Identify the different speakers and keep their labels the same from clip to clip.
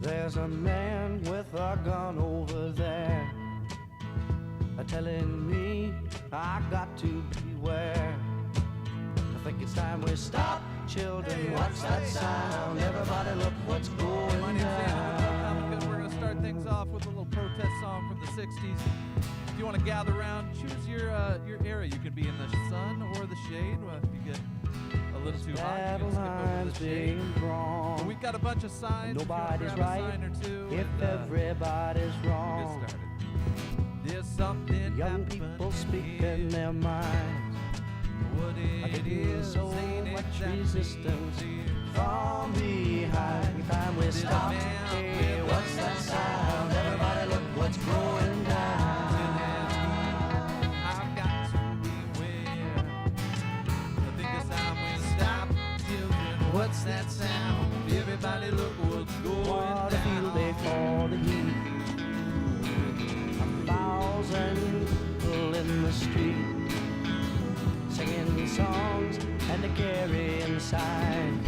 Speaker 1: There's a man with a gun over there, telling me I got to beware. I think it's time we stop, children. Hey, what's that sound? Everybody look what's going
Speaker 2: My name's
Speaker 1: down.
Speaker 2: We're going to start things off with a little protest song from the 60s. If you want to gather around, choose your area. You can be in the sun or the shade. Well, if you get a little too hot, you can skip over the shade. But we've got a bunch of signs.
Speaker 1: Nobody's
Speaker 2: if you
Speaker 1: right
Speaker 2: grab a sign or two,
Speaker 1: if
Speaker 2: and,
Speaker 1: everybody's
Speaker 2: we'll
Speaker 1: wrong.
Speaker 2: get started. There's something
Speaker 1: Young people speaking their minds.
Speaker 2: What it is,
Speaker 1: so
Speaker 2: ain't
Speaker 1: much
Speaker 2: exactly
Speaker 1: resistance
Speaker 2: clear.
Speaker 1: from behind. Time we stop. Hey, what's that sound? Everybody look what's going down.
Speaker 2: I've got to beware. I think it's time we stop, children. What's that sound? Everybody look what's going
Speaker 1: What a
Speaker 2: down.
Speaker 1: feel they call the heat. 1,000 people in the street, singing songs and they carrying signs.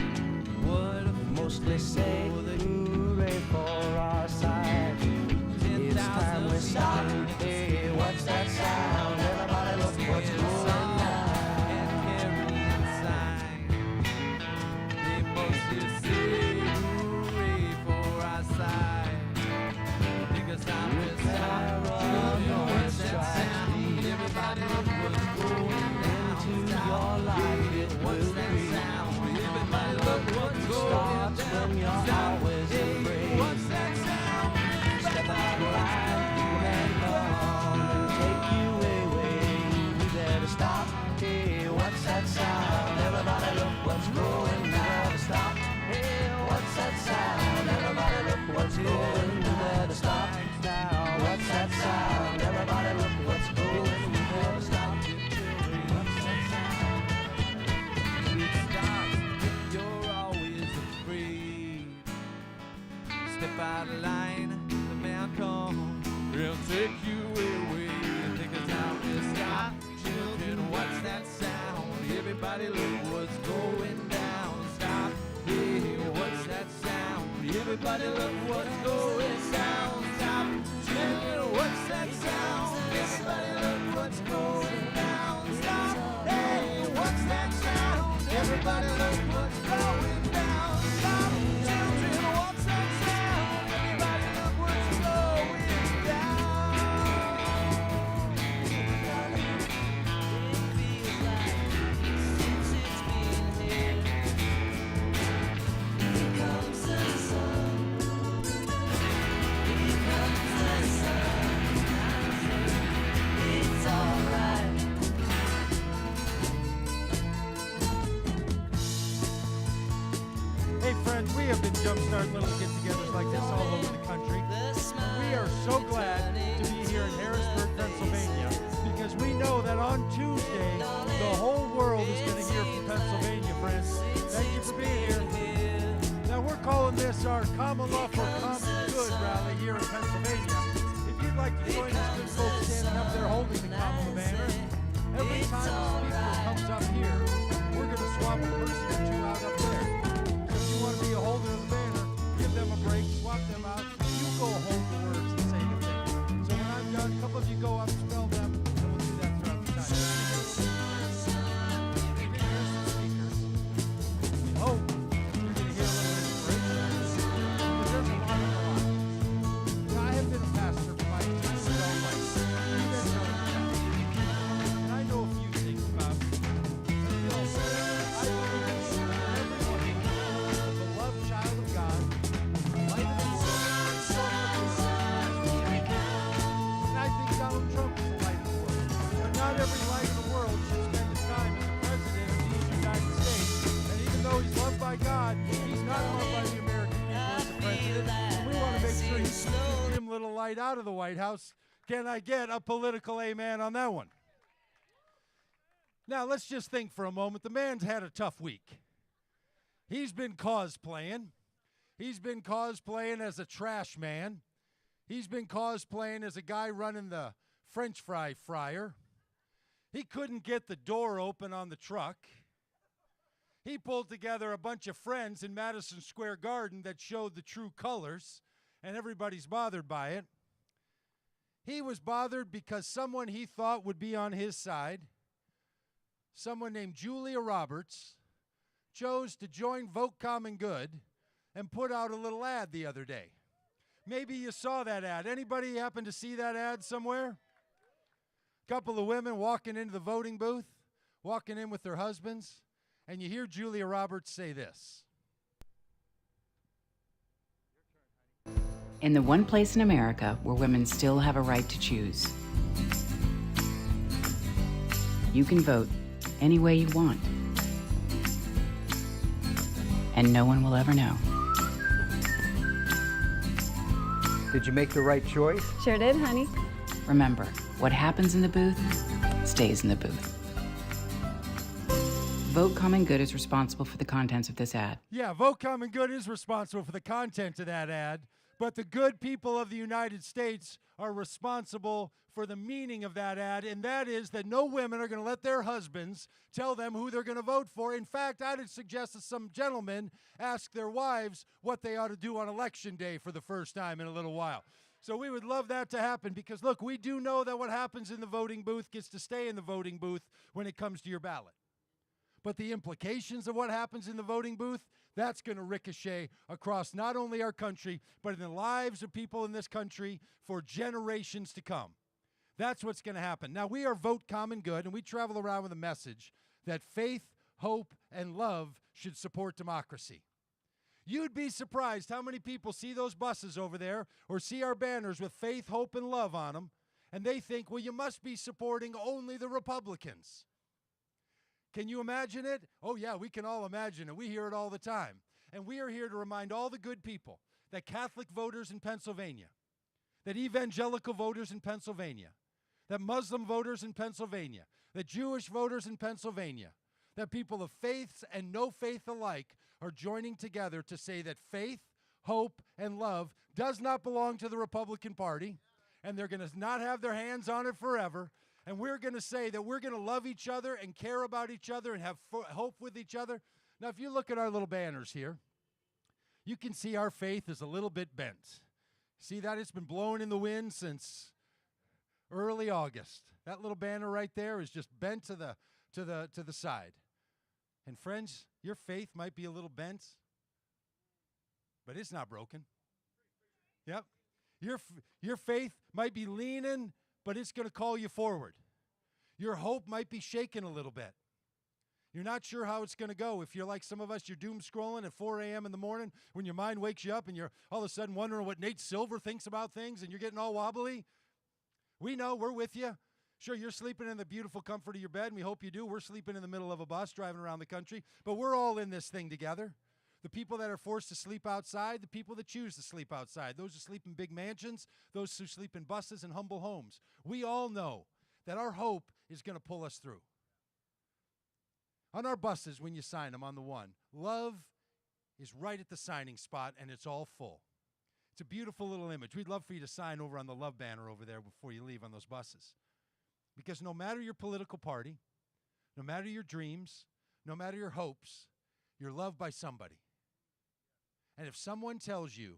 Speaker 2: What a
Speaker 1: Mostly say hooray for our side. It's time we stop. Hey, what's that sound? Everybody look what's going down.
Speaker 2: and carrying signs. They mostly say hooray for our side. Because time to stop. Children, what's that sound? Everybody look what's going down.
Speaker 1: Into your life it
Speaker 2: What's
Speaker 1: will
Speaker 2: that
Speaker 1: be.
Speaker 2: sound? Everybody look what's going
Speaker 1: Starts
Speaker 2: down.
Speaker 1: when you're always afraid.
Speaker 2: What's that sound?
Speaker 1: Step out of line and come and take you away. You better stop. Hey, what's that sound? Everybody look what's going down. Stop. Hey, what's that sound? Everybody look what's going. You better stop now. What's that sound? Everybody look what's going. You better stop. What's that sound?
Speaker 2: It starts if you're always afraid. Step out of line, the man comes. He'll take you away. Think it's time to stop. Children, what's that sound? Everybody look what's going down. Stop. Hey, what's that sound? Everybody look what's going down. Stop. Children, what's that sound? Everybody look what's going down. Stop. Hey, what's that sound? Everybody look what's going down. Stop. Children, what's that sound? Everybody look what's going down.
Speaker 3: Hey friends, we have been Jumpstart little get-togethers like this all over the country. We are so glad to be here in Harrisburg, Pennsylvania, because we know that on Tuesday, the whole world is going to hear from Pennsylvania, friends. Thank you for being here. Now we're calling this our Kamala for Common Good rally here in Pennsylvania. If you'd like to join us good folks standing up there holding the Kamala banner, every time the speaker comes up here, we're going to swap a person or two out up there. If you want to be a holder of the banner, give them a break, swap them out. You go hold the words and say the thing. So when I'm done, a couple of you go up, spell them, and we'll do that throughout the time. Here's the speakers. We hope you're going to hear a little inspiration. Because there's a lot on the line. Now, I have been a pastor for my entire adult life. You've been knowing that. And I know a few things about it. I believe that everyone is a beloved child of God, light of the world, salt of the earth. And I think Donald Trump is the light of the world. But not every light of the world should spend his time as the president of these United States. And even though he's loved by God, he's not loved by the American people as the president. And we want to make sure he keeps his dim little light out of the White House. Can I get a political amen on that one? Now, let's just think for a moment. The man's had a tough week. He's been cosplaying. He's been cosplaying as a trash man. He's been cosplaying as a guy running the French fry fryer. He couldn't get the door open on the truck. He pulled together a bunch of friends in Madison Square Garden that showed the true colors and everybody's bothered by it. He was bothered because someone he thought would be on his side, someone named Julia Roberts, chose to join Vote Common Good and put out a little ad the other day. Maybe you saw that ad. Anybody happen to see that ad somewhere? A couple of women walking into the voting booth, walking in with their husbands, and you hear Julia Roberts say this.
Speaker 4: In the one place in America where women still have a right to choose. You can vote any way you want. And no one will ever know.
Speaker 5: Did you make the right choice?
Speaker 6: Sure did, honey.
Speaker 4: Remember, what happens in the booth stays in the booth. Vote Common Good is responsible for the contents of this ad.
Speaker 3: Yeah, Vote Common Good is responsible for the content of that ad, but the good people of the United States are responsible for the meaning of that ad, and that is that no women are going to let their husbands tell them who they're going to vote for. In fact, I'd suggest that some gentlemen ask their wives what they ought to do on Election Day for the first time in a little while. So we would love that to happen because, look, we do know that what happens in the voting booth gets to stay in the voting booth when it comes to your ballot. But the implications of what happens in the voting booth, that's going to ricochet across not only our country, but in the lives of people in this country for generations to come. That's what's going to happen. Now, we are Vote Common Good, and we travel around with a message that faith, hope, and love should support democracy. You'd be surprised how many people see those buses over there or see our banners with faith, hope, and love on them, and they think, well, you must be supporting only the Republicans. Can you imagine it? Oh, yeah, we can all imagine it. We hear it all the time. And we are here to remind all the good people that Catholic voters in Pennsylvania, that evangelical voters in Pennsylvania, that Muslim voters in Pennsylvania, that Jewish voters in Pennsylvania, that people of faiths and no faith alike are joining together to say that faith, hope, and love does not belong to the Republican Party, and they're going to not have their hands on it forever. And we're going to say that we're going to love each other and care about each other and have hope with each other. Now, if you look at our little banners here, you can see our faith is a little bit bent. See that? It's been blowing in the wind since early August. That little banner right there is just bent to the side. And friends, your faith might be a little bent, but it's not broken. Yep. Your faith might be leaning, but it's going to call you forward. Your hope might be shaken a little bit. You're not sure how it's going to go. If you're like some of us, you're doom scrolling at 4 a.m. in the morning when your mind wakes you up and you're all of a sudden wondering what Nate Silver thinks about things and you're getting all wobbly. We know, we're with you. Sure, you're sleeping in the beautiful comfort of your bed, and we hope you do. We're sleeping in the middle of a bus driving around the country, but we're all in this thing together. The people that are forced to sleep outside, the people that choose to sleep outside, those who sleep in big mansions, those who sleep in buses and humble homes. We all know that our hope is going to pull us through. On our buses, when you sign them on the one, love is right at the signing spot, and it's all full. It's a beautiful little image. We'd love for you to sign over on the love banner over there before you leave on those buses. Because no matter your political party, no matter your dreams, no matter your hopes, you're loved by somebody. And if someone tells you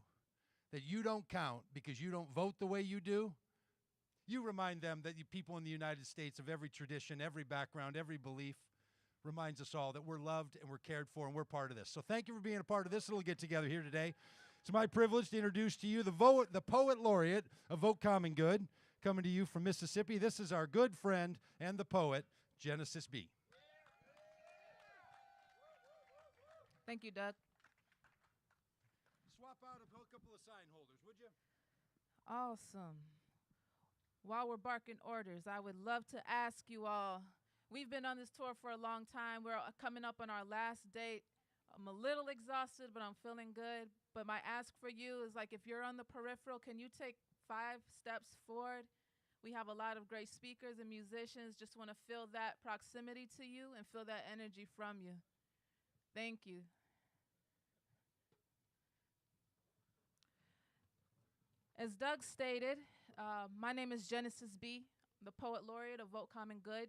Speaker 3: that you don't count because you don't vote the way you do, you remind them that you people in the United States of every tradition, every background, every belief, reminds us all that we're loved and we're cared for and we're part of this. So thank you for being a part of this little get-together here today. It's my privilege to introduce to you the Poet Laureate of Vote Common Good, coming to you from Mississippi. This is our good friend and the poet, Genesis B.
Speaker 7: Thank you, Doug.
Speaker 3: Swap out a couple of sign holders, would you?
Speaker 7: Awesome. While we're barking orders, I would love to ask you all, we've been on this tour for a long time. We're coming up on our last date. I'm a little exhausted, but I'm feeling good. But my ask for you is, like, if you're on the peripheral, can you take 5 steps forward? We have a lot of great speakers and musicians. Just want to feel that proximity to you and feel that energy from you. Thank you. As Doug stated, my name is Genesis B., the Poet Laureate of Vote Common Good.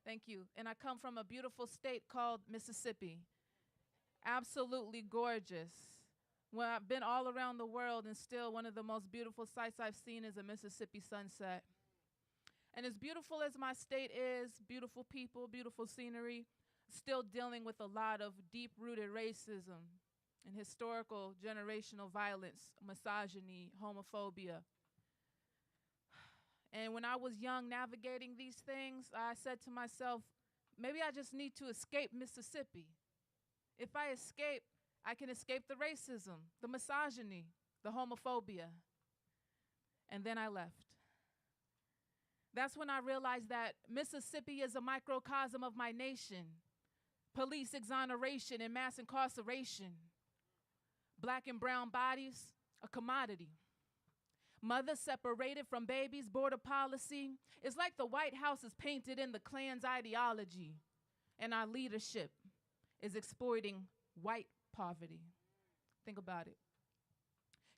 Speaker 7: Thank you. And I come from a beautiful state called Mississippi. Absolutely gorgeous. Well, I've been all around the world, and still one of the most beautiful sights I've seen is a Mississippi sunset. And as beautiful as my state is, beautiful people, beautiful scenery, still dealing with a lot of deep-rooted racism and historical generational violence, misogyny, homophobia. And when I was young navigating these things, I said to myself, maybe I just need to escape Mississippi. If I escape, I can escape the racism, the misogyny, the homophobia. And then I left. That's when I realized that Mississippi is a microcosm of my nation. Police exoneration and mass incarceration. Black and brown bodies, a commodity. Mothers separated from babies, border policy. It's like the White House is painted in the Klan's ideology, and our leadership is exploiting white poverty. Think about it.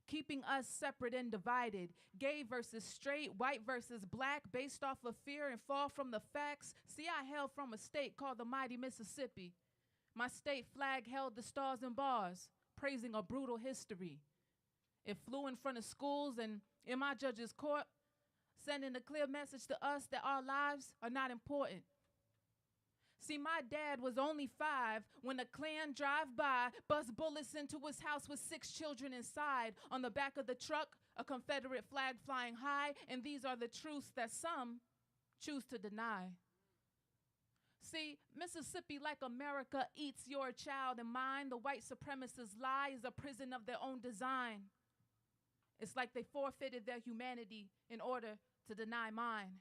Speaker 7: Keeping us separate and divided, gay versus straight, white versus black, based off of fear and fall from the facts. See, I hail from a state called the mighty Mississippi. My state flag held the stars and bars, praising a brutal history. It flew in front of schools and in my judge's court, sending a clear message to us that our lives are not important. See, my dad was only 5 when a Klan drive-by bust bullets into his house with 6 children inside. On the back of the truck, a Confederate flag flying high, and these are the truths that some choose to deny. See, Mississippi, like America, eats your child and mine. The white supremacists' lie is a prison of their own design. It's like they forfeited their humanity in order to deny mine.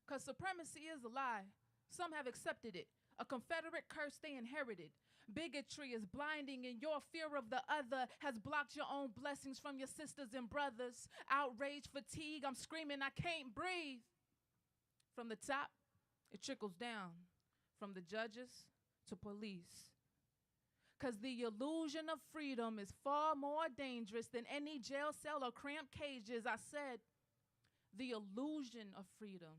Speaker 7: Because supremacy is a lie. Some have accepted it. A Confederate curse they inherited. Bigotry is blinding, and your fear of the other has blocked your own blessings from your sisters and brothers. Outrage, fatigue, I'm screaming, I can't breathe. From the top, it trickles down. From the judges to police. Because the illusion of freedom is far more dangerous than any jail cell or cramped cages. I said, the illusion of freedom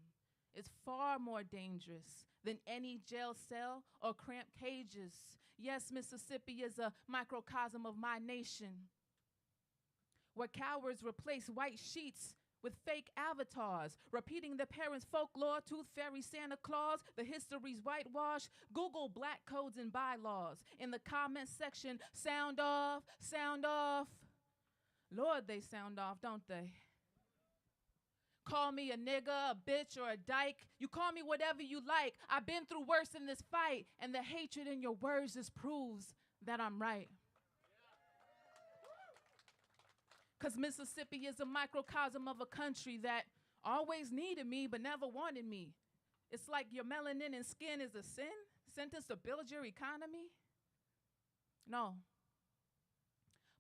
Speaker 7: is far more dangerous than any jail cell or cramped cages. Yes, Mississippi is a microcosm of my nation, where cowards replace white sheets with fake avatars, repeating their parents' folklore, tooth fairy, Santa Claus, the history's whitewash. Google black codes and bylaws. In the comment section, sound off, sound off. Lord, they sound off, don't they? Call me a nigga, a bitch, or a dyke. You call me whatever you like. I've been through worse in this fight, and the hatred in your words just proves that I'm right. Because Mississippi is a microcosm of a country that always needed me but never wanted me. It's like your melanin and skin is a sin, sentence to build your economy. No.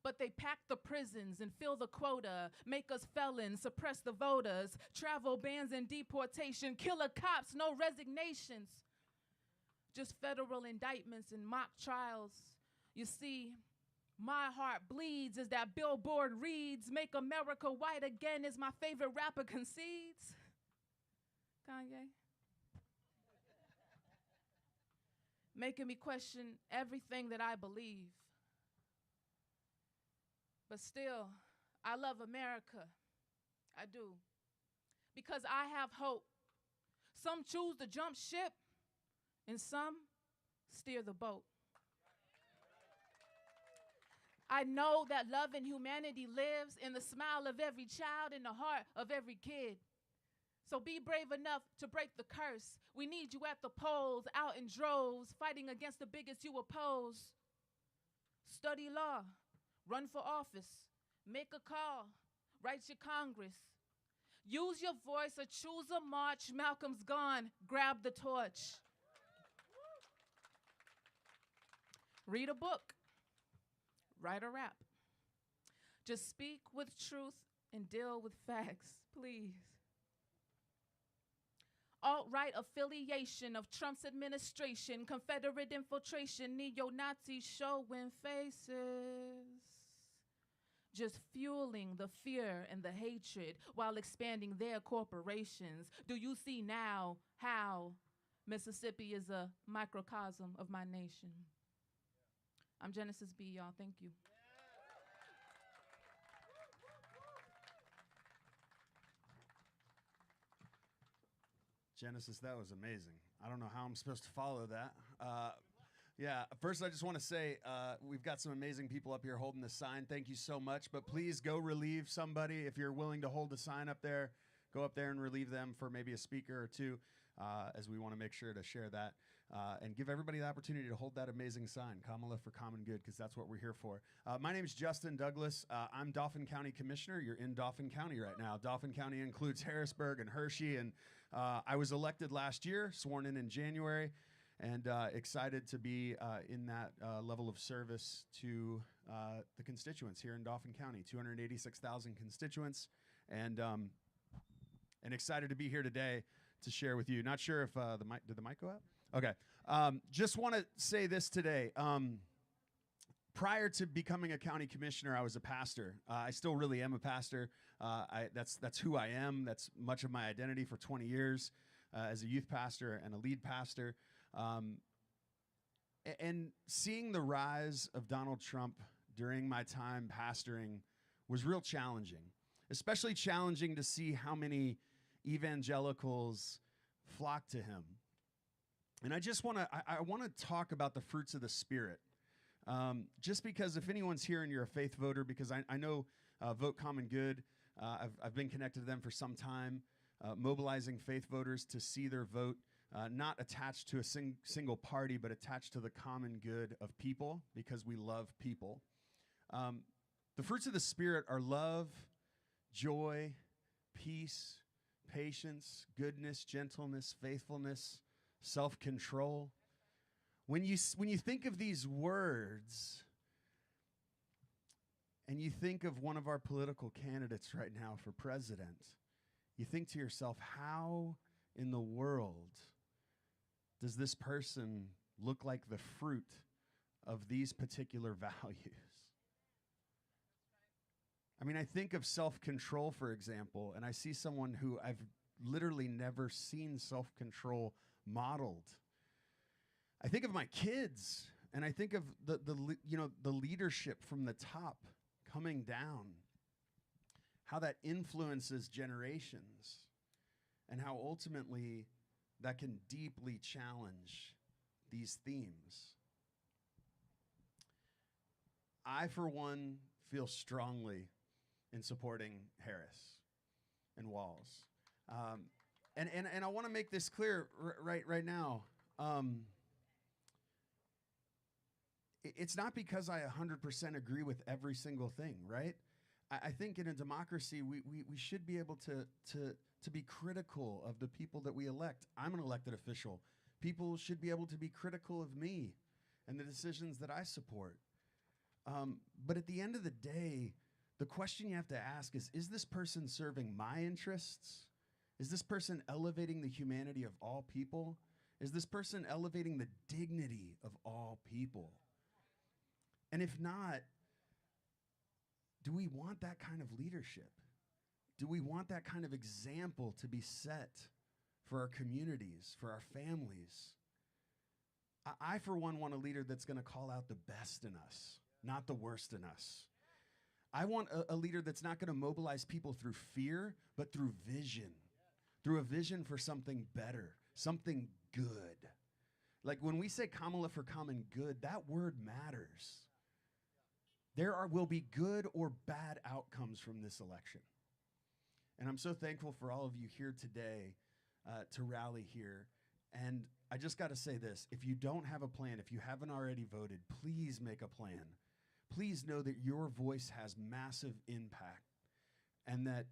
Speaker 7: But they pack the prisons and fill the quota, make us felons, suppress the voters, travel bans and deportation, killer cops, no resignations. Just federal indictments and mock trials. You see, my heart bleeds as that billboard reads, "Make America white again," as my favorite rapper concedes. Kanye. Making me question everything that I believe. But still, I love America. I do. Because I have hope. Some choose to jump ship, and some steer the boat. I know that love and humanity lives in the smile of every child, in the heart of every kid. So be brave enough to break the curse. We need you at the polls, out in droves, fighting against the bigots you oppose. Study law, run for office, make a call, write your Congress. Use your voice or choose a march. Malcolm's gone, grab the torch. Read a book. Write a rap. Just speak with truth and deal with facts, please. Alt-right affiliation of Trump's administration, Confederate infiltration, neo-Nazis showing faces. Just fueling the fear and the hatred while expanding their corporations. Do you see now how Mississippi is a microcosm of my nation? I'm Genesis B, y'all. Thank you.
Speaker 6: Genesis, that was amazing. I don't know how I'm supposed to follow that. Yeah, first I just want to say we've got some amazing people up here holding the sign. Thank you so much. But please go relieve somebody. If you're willing to hold the sign up there, go up there and relieve them for maybe a speaker or two, as we want to make sure to share that and give everybody the opportunity to hold that amazing sign, Kamala for common good, because that's what we're here for. My name is Justin Douglas. I'm Dauphin County Commissioner. You're in Dauphin County right now. Dauphin County includes Harrisburg and Hershey, and I was elected last year, sworn in January, and excited to be in that level of service to the constituents here in Dauphin County, 286,000 constituents, and excited to be here today to share with you. Not sure if did the mic go out? Okay. Just want to say this today. Prior to becoming a county commissioner, I was a pastor. I still really am a pastor. That's who I am. That's much of my identity for 20 years as a youth pastor and a lead pastor. And seeing the rise of Donald Trump during my time pastoring was real challenging, especially challenging to see how many evangelicals flock to him. And I just want to talk about the fruits of the Spirit. Just because if anyone's here and you're a faith voter, because I know Vote Common Good, I've been connected to them for some time, mobilizing faith voters to see their vote not attached to a single party, but attached to the common good of people, because we love people. The fruits of the Spirit are love, joy, peace, patience, goodness, gentleness, faithfulness, self-control. When you think of these words, and you think of one of our political candidates right now for president, you think to yourself, how in the world does this person look like the fruit of these particular values? I mean, I think of self-control, for example, and I see someone who I've literally never seen self-control modeled. I think of my kids, and I think of the leadership from the top coming down, how that influences generations, and how ultimately that can deeply challenge these themes. I, for one, feel strongly in supporting Harris and Walz. And I want to make this clear right now. It's not because I 100% agree with every single thing, right? I think in a democracy, we should be able to be critical of the people that we elect. I'm an elected official. People should be able to be critical of me and the decisions that I support. But at the end of the day, the question you have to ask is this person serving my interests? Is this person elevating the humanity of all people? Is this person elevating the dignity of all people? And if not, do we want that kind of leadership? Do we want that kind of example to be set for our communities, for our families? I for one, want a leader that's going to call out the best in us, not the worst in us. I want a leader that's not going to mobilize people through fear, but through vision, through a vision for something better, something good. Like when we say Kamala for common good, that word matters. There will be good or bad outcomes from this election. And I'm so thankful for all of you here today to rally here. And I just got to say this. If you don't have a plan, if you haven't already voted, please make a plan. Please know that your voice has massive impact, and that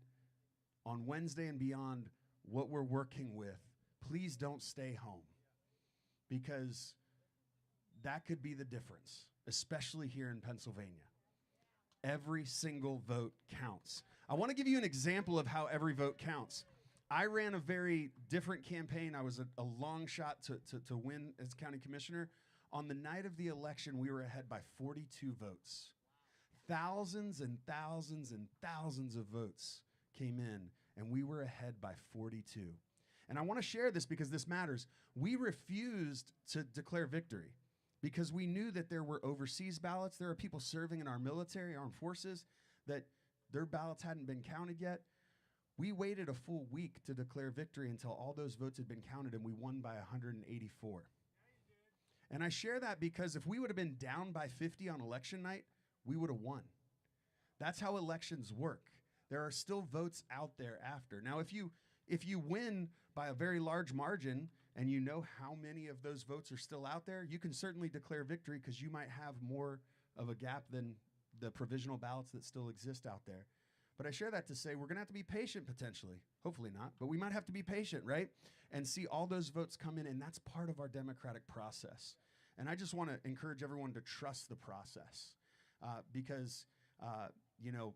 Speaker 6: on Wednesday and beyond, what we're working with, please don't stay home, because that could be the difference, especially here in Pennsylvania. Every single vote counts. I want to give you an example of how every vote counts. I ran a very different campaign. I was a long shot to win as county commissioner. On the night of the election, we were ahead by 42 votes. Thousands and thousands and thousands of votes came in, and we were ahead by 42. And I want to share this because this matters. We refused to declare victory because we knew that there were overseas ballots. There are people serving in our military, armed forces, that their ballots hadn't been counted yet. We waited a full week to declare victory until all those votes had been counted, and we won by 184. And I share that because if we would have been down by 50 on election night, we would have won. That's how elections work. There are still votes out there after. Now, if you win by a very large margin and you know how many of those votes are still out there, you can certainly declare victory because you might have more of a gap than the provisional ballots that still exist out there. But I share that to say we're going to have to be patient potentially. Hopefully not, but we might have to be patient, right? And see all those votes come in, and that's part of our democratic process. And I just want to encourage everyone to trust the process because, you know,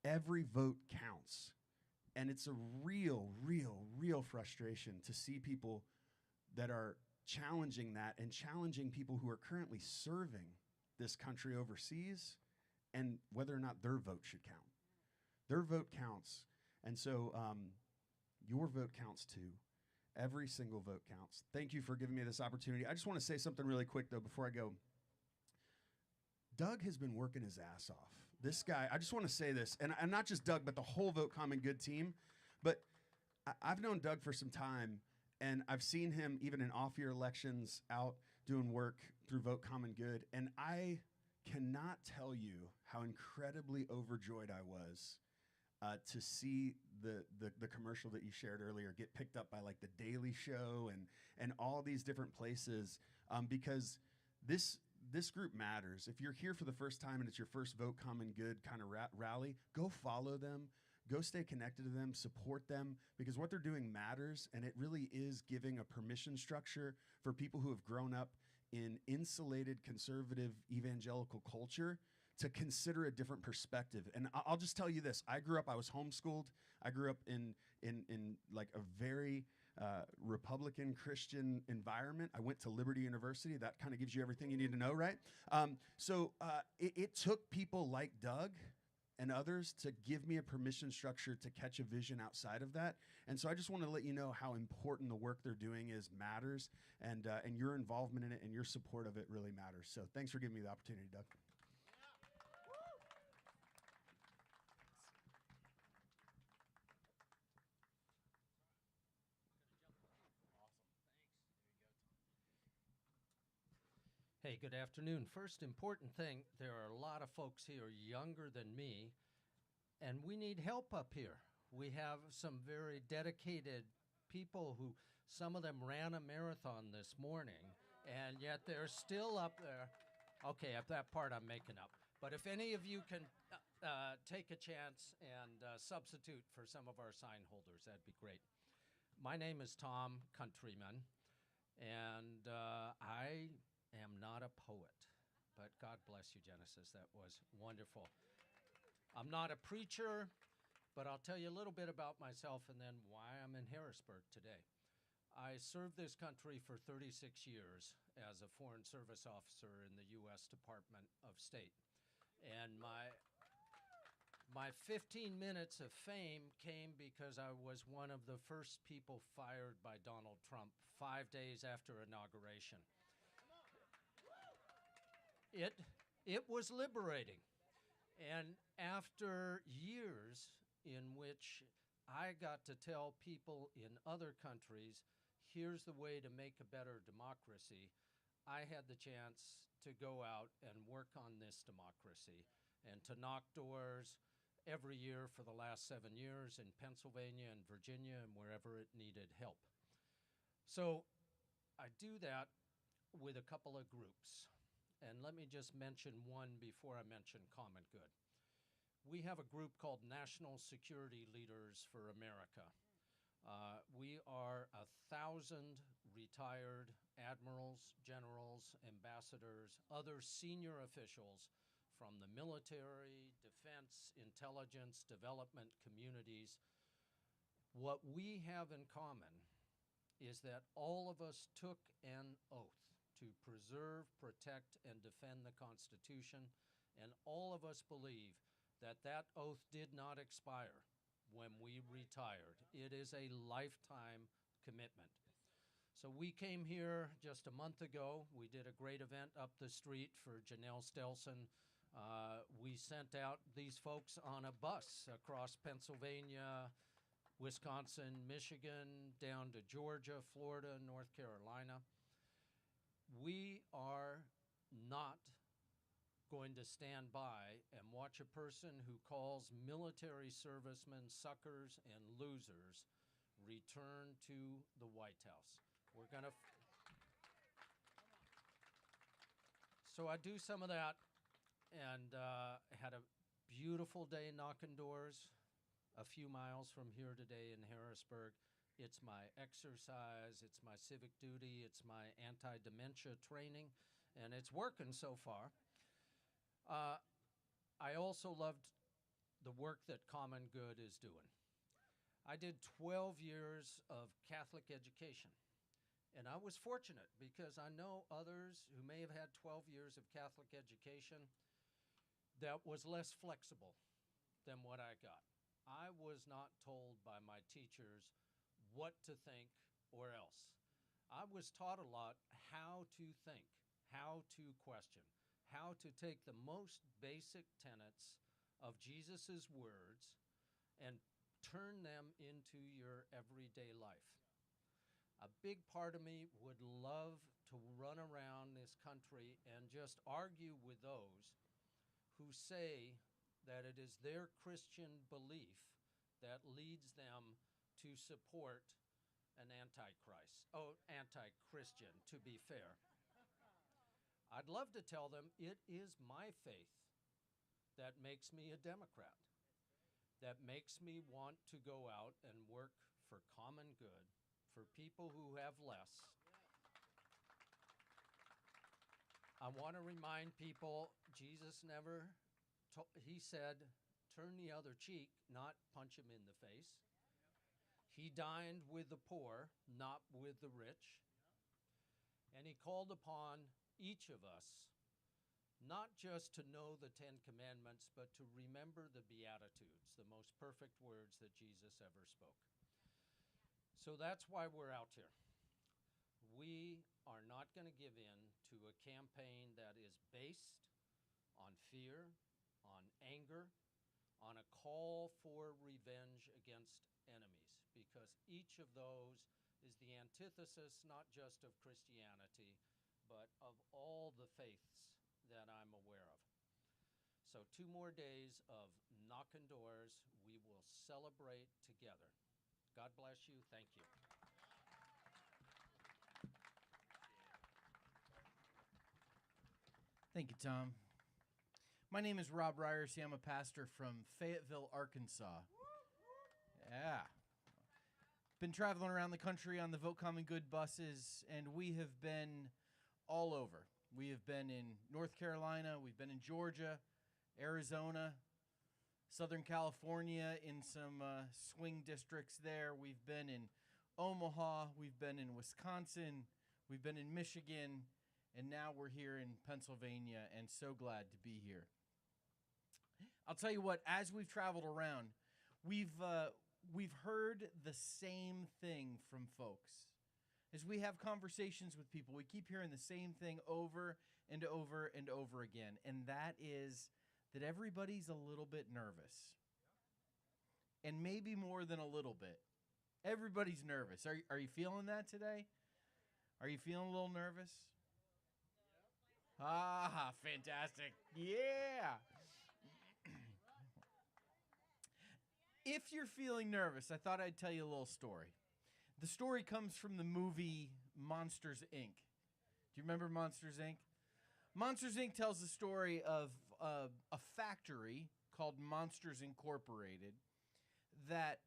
Speaker 6: every vote counts. And it's a real frustration to see people that are challenging that and challenging people who are currently serving this country overseas and whether or not their vote should count. Their vote counts. And so your vote counts too. Every single vote counts. Thank you for giving me this opportunity. I just want to say something really quick, though, before I go. Doug has been working his ass off. This guy, I just want to say this, and not just Doug, but the whole Vote Common Good team. But I've known Doug for some time, and I've seen him even in off-year elections out doing work through Vote Common Good, and I cannot tell you how incredibly overjoyed I was to see the commercial that you shared earlier get picked up by like the Daily Show and all these different places because this group matters. If you're here for the first time and it's your first Vote Common Good kind of rally, go follow them, go stay connected to them, support them, because what they're doing matters, and it really is giving a permission structure for people who have grown up in insulated conservative evangelical culture to consider a different perspective. And I'll just tell you this, I was homeschooled. I grew up in like a very Republican Christian environment. I went to Liberty University. That kind of gives you everything you need to know, right? So it took people like Doug and others to give me a permission structure to catch a vision outside of that. And so I just want to let you know how important the work they're doing matters, and your involvement in it and your support of it really matters. So thanks for giving me the opportunity, Doug.
Speaker 8: Hey, good afternoon. First important thing, there are a lot of folks here younger than me, and we need help up here. We have some very dedicated people who, some of them ran a marathon this morning, and yet they're still up there. Okay, at that part I'm making up. But if any of you can take a chance and substitute for some of our sign holders, that'd be great. My name is Tom Countryman, and I am not a poet, but God bless you, Genesis. That was wonderful. I'm not a preacher, but I'll tell you a little bit about myself and then why I'm in Harrisburg today. I served this country for 36 years as a Foreign Service officer in the U.S. Department of State. And my 15 minutes of fame came because I was one of the first people fired by Donald Trump 5 days after inauguration. It was liberating. And after years in which I got to tell people in other countries, here's the way to make a better democracy, I had the chance to go out and work on this democracy and to knock doors every year for the last 7 years in Pennsylvania and Virginia and wherever it needed help. So I do that with a couple of groups. And let me just mention one before I mention Common Good. We have a group called National Security Leaders for America. We are 1,000 retired admirals, generals, ambassadors, other senior officials from the military, defense, intelligence, development communities. What we have in common is that all of us took an oath to preserve, protect, and defend the Constitution, and all of us believe that that oath did not expire when we retired. It is a lifetime commitment. So we came here just a month ago. We did a great event up the street for Janelle Stelson. We sent out these folks on a bus across Pennsylvania, Wisconsin, Michigan, down to Georgia, Florida, North Carolina. We are not going to stand by and watch a person who calls military servicemen suckers and losers return to the White House. We're going to. So I do some of that, and had a beautiful day knocking doors a few miles from here today in Harrisburg. It's my exercise, it's my civic duty, it's my anti-dementia training, and it's working so far. I also loved the work that Common Good is doing. I did 12 years of Catholic education. And I was fortunate because I know others who may have had 12 years of Catholic education that was less flexible than what I got. I was not told by my teachers what to think or else. I was taught a lot how to think, how to question, how to take the most basic tenets of Jesus's words and turn them into your everyday life. A big part of me would love to run around this country and just argue with those who say that it is their Christian belief that leads them to support an anti-Christian, to be fair. I'd love to tell them it is my faith that makes me a Democrat, that makes me want to go out and work for common good, for people who have less. I want to remind people, Jesus never, he said, turn the other cheek, not punch him in the face. He dined with the poor, not with the rich. And he called upon each of us, not just to know the 10 Commandments, but to remember the Beatitudes, the most perfect words that Jesus ever spoke. So that's why we're out here. We are not going to give in to a campaign that is based on fear, on anger, on a call for revenge against enemies, because each of those is the antithesis not just of Christianity, but of all the faiths that I'm aware of. So 2 more days of knocking doors. We will celebrate together. God bless you. Thank you.
Speaker 9: Thank you, Tom. My name is Rob Ryerson. I'm a pastor from Fayetteville, Arkansas. Yeah. Been traveling around the country on the Vote Common Good buses, and we have been all over. We have been in North Carolina, we've been in Georgia, Arizona, Southern California in some swing districts there. We've been in Omaha, we've been in Wisconsin, we've been in Michigan, and now we're here in Pennsylvania, and so glad to be here. I'll tell you what, as we've traveled around, we've heard the same thing from folks. As we have conversations with people, we keep hearing the same thing over and over and over again, and that is that everybody's a little bit nervous. And maybe more than a little bit. Everybody's nervous. Are you feeling that today? Are you feeling a little nervous? Ah, fantastic. Yeah. If you're feeling nervous, I thought I'd tell you a little story. The story comes from the movie Monsters, Inc. Do you remember Monsters, Inc.? Monsters, Inc. tells the story of a factory called Monsters Incorporated that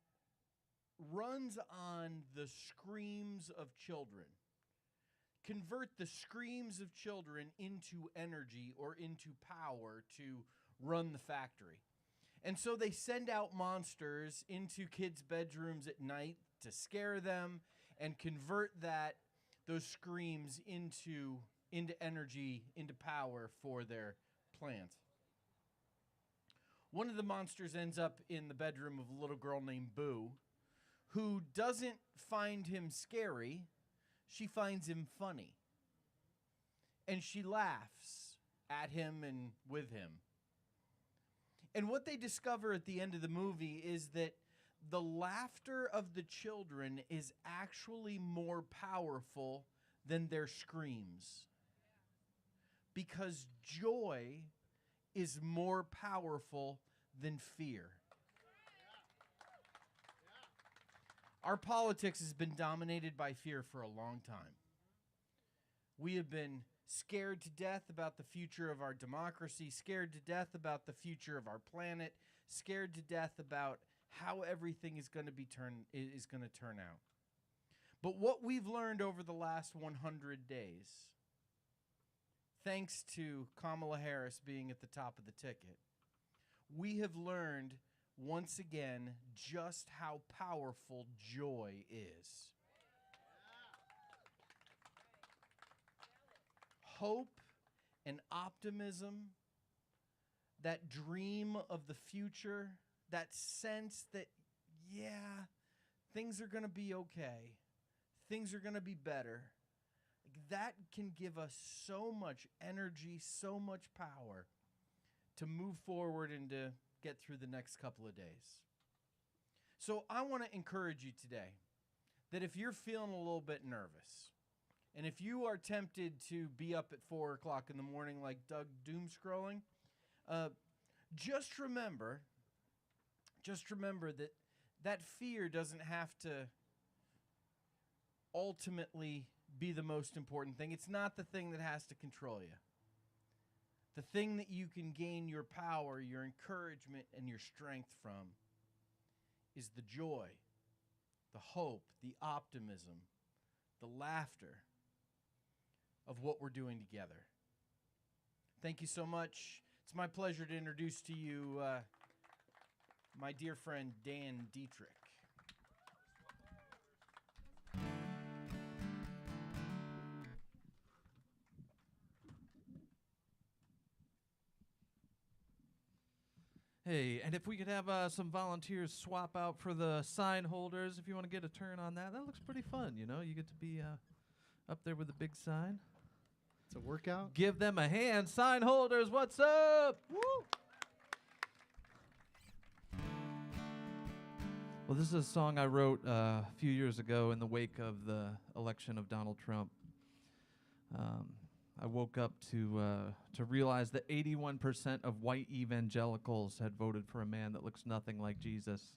Speaker 9: runs on the screams of children. Convert the screams of children into energy or into power to run the factory. And so they send out monsters into kids' bedrooms at night to scare them and convert those screams into energy, into power for their plant. One of the monsters ends up in the bedroom of a little girl named Boo, who doesn't find him scary. she finds him funny. And she laughs at him and with him. And what they discover at the end of the movie is that the laughter of the children is actually more powerful than their screams. Because joy is more powerful than fear. Our politics has been dominated by fear for a long time. We have been scared to death about the future of our democracy, scared to death about the future of our planet, scared to death about how everything is going to turn out. But what we've learned over the last 100 days, thanks to Kamala Harris being at the top of the ticket, we have learned once again just how powerful joy is. Hope and optimism, that dream of the future, that sense that, yeah, things are going to be okay, things are going to be better, that can give us so much energy, so much power to move forward and to get through the next couple of days. So I want to encourage you today that if you're feeling a little bit nervous, and if you are tempted to be up at 4 o'clock in the morning like Doug doom scrolling, just remember that that fear doesn't have to ultimately be the most important thing. It's not the thing that has to control you. The thing that you can gain your power, your encouragement, and your strength from is the joy, the hope, the optimism, the laughter of what we're doing together. Thank you so much. It's my pleasure to introduce to you my dear friend Dan Dietrich.
Speaker 2: Hey, and if we could have some volunteers swap out for the sign holders, if you want to get a turn on that, that looks pretty fun, you know? You get to be up there with a big sign.
Speaker 10: It's a workout.
Speaker 2: Give them a hand. Sign holders, what's up? Woo! Well, this is a song I wrote a few years ago in the wake of the election of Donald Trump. I woke up to realize that 81% of white evangelicals had voted for a man that looks nothing like Jesus.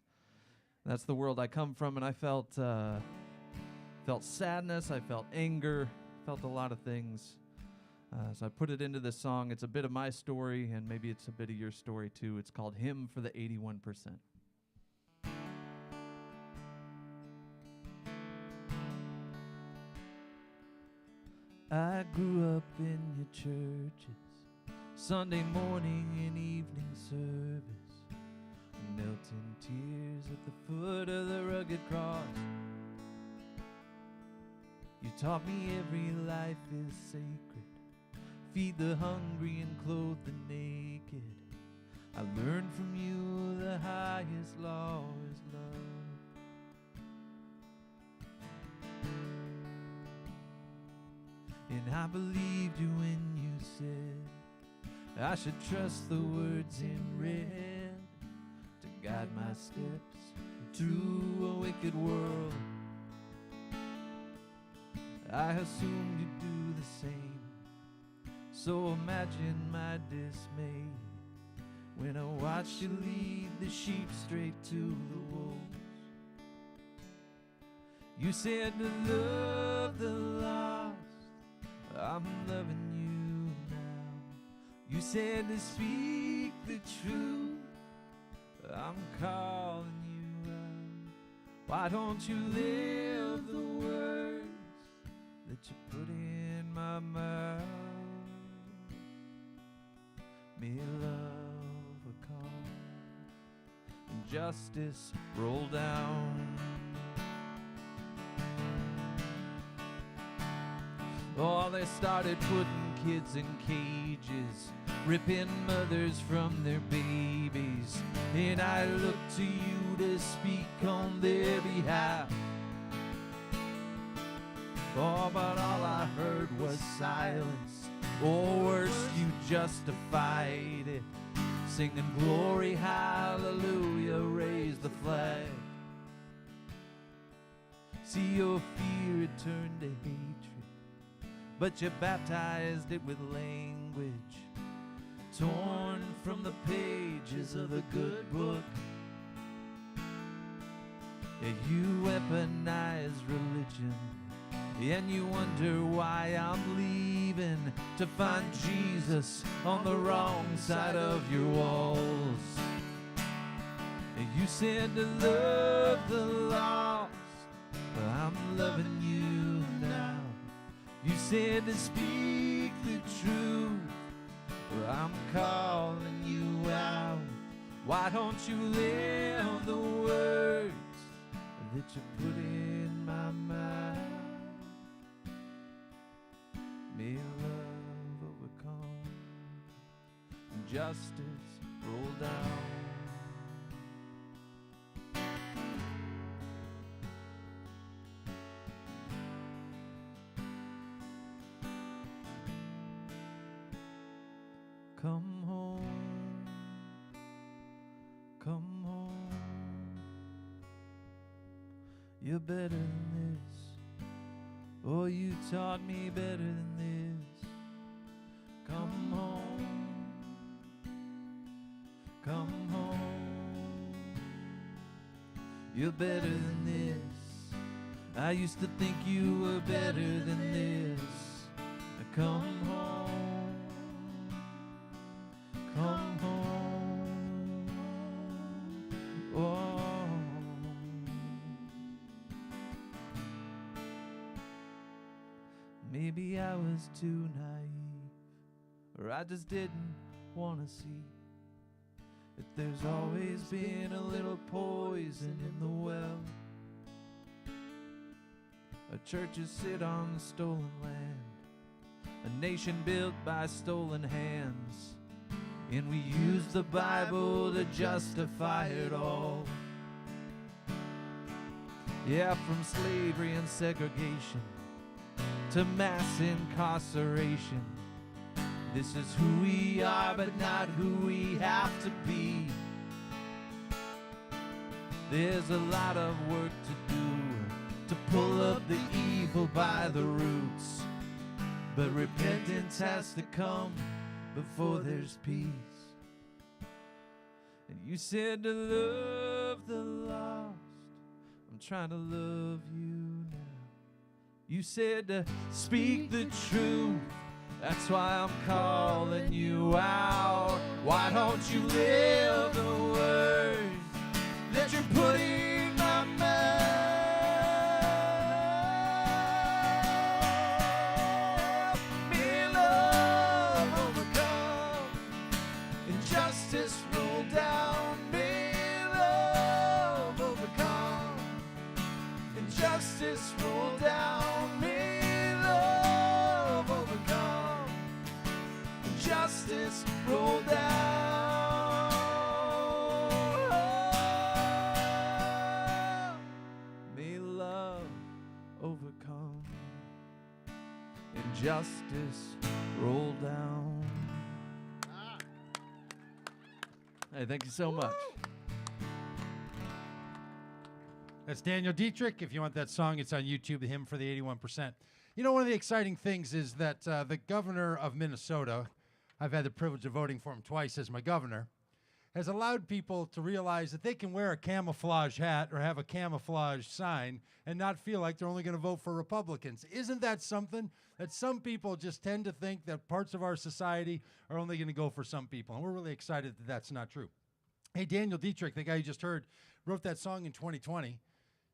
Speaker 2: That's the world I come from, and I felt sadness, I felt anger, felt a lot of things. So I put it into this song. It's a bit of my story, and maybe it's a bit of your story too. It's called Hymn for the 81%. I grew up in your churches, Sunday morning and evening service, knelt in tears at the foot of the rugged cross. You taught me every life is sacred, feed the hungry and clothe the naked. I learned from you the highest law is love. And I believed you when you said I should trust the words in red to guide my steps through a wicked world. I assumed you'd do the same, so imagine my dismay when I watched you lead the sheep straight to the wolves. You said to love the lost, I'm loving you now. You said to speak the truth, I'm calling you out. Why don't you live the words that you put in my mouth? May love will come and justice roll down. Oh, they started putting kids in cages, ripping mothers from their babies, and I looked to you to speak on their behalf. Oh, but all I heard was silence. Or worse, you justified it, singing glory, hallelujah, raise the flag. See, your fear it turned to hatred, but you baptized it with language torn from the pages of the good book. Yeah, you weaponize religion, and you wonder why I'm leaving to find Jesus on the wrong side of your walls. And you said to love the lost, but I'm loving you now. You said to speak the truth, but I'm calling you out. Why don't you live the words that you put in my mouth? May love overcome and justice roll down. Come home, come home. You're better than this. Oh, you taught me better than this. Come home, come home. You're better than this. I used to think you were better than this. Come home, come home. Oh. Maybe I was too naive, or I just didn't want to see that there's always been a little poison in the well. Our churches sit on stolen land, a nation built by stolen hands, and we use the Bible to justify it all. Yeah, from slavery and segregation to mass incarceration. This is who we are, but not who we have to be. There's a lot of work to do to pull up the evil by the roots, but repentance has to come before there's peace. And you said to love the lost. I'm trying to love you now. You said to speak the truth. That's why I'm calling you out. Why don't you live the words that you're putting in my mouth? May love overcome and justice roll down. May love overcome and justice roll down. May love overcome and justice roll down. May love overcome and justice roll down. Hey, thank you so much.
Speaker 3: That's Daniel Dietrich. If you want that song, it's on YouTube, The Hymn for the 81%. You know, one of the exciting things is that the governor of Minnesota, I've had the privilege of voting for him twice as my governor, has allowed people to realize that they can wear a camouflage hat or have a camouflage sign and not feel like they're only going to vote for Republicans. Isn't that something? That some people just tend to think that parts of our society are only going to go for some people. And we're really excited that that's not true. Hey, Daniel Dietrich, the guy you just heard, wrote that song in 2020.